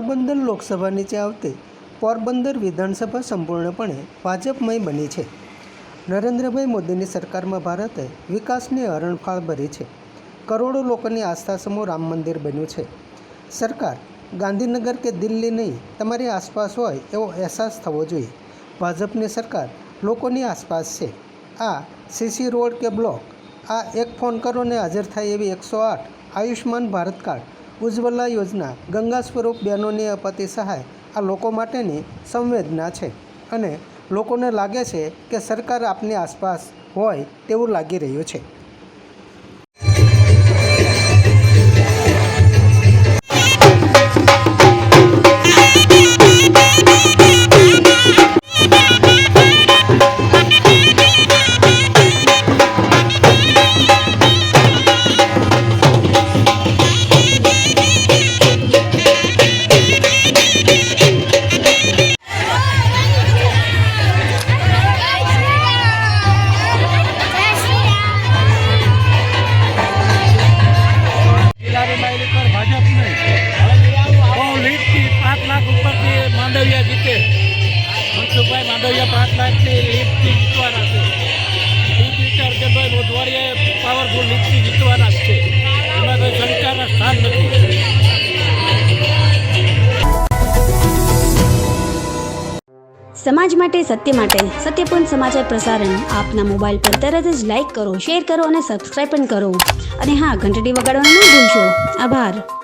પોરબંદર લોકસભા નીચે આવતી પોરબંદર વિધાનસભા સંપૂર્ણપણે ભાજપમય બની છે। નરેન્દ્રભાઈ મોદીની સરકારમાં ભારતે વિકાસની હરણફાળ ભરી છે। કરોડો લોકોની આસ્થા સમૂહ રામ મંદિર બન્યું છે। સરકાર ગાંધીનગર કે દિલ્હી નહીં, તમારી આસપાસ હોય એવો અહેસાસ થવો જોઈએ। ભાજપની સરકાર લોકોની આસપાસ છે। આ સીસી રોડ કે બ્લોક, આ એક ફોન કરો ને હાજર થાય એવી 108 આયુષ્માન ભારત કાર્ડ, ઉજ્જવલા યોજના, ગંગા સ્વરૂપ બહેનોની અપાતી સહાય આ લોકો માટેની સંવેદના છે અને લોકોને લાગે છે કે સરકાર આપની આસપાસ હોય તેવું લાગી રહ્યું છે। માંડવિયા જીતે, મનસુખભાઈ માંડવિયા 5 લાખની લીડથી જીતવાના છે। એ વિચાર કે ભાઈ મોદવારીએ પાવરફુલ લીડથી જીતવાના છે, એમાં કોઈ શંકાના સ્થાન નથી। સમાજ માટે, સત્ય માટે, સત્યપૂર્ણ સમાચાર પ્રસારણ આપના મોબાઈલ પર તરત જ લાઈક કરો, શેર કરો અને સબસ્ક્રાઈબ પણ કરો। અને હા, ઘંટડી વગાડવાનું ન ભૂલશો। આભાર।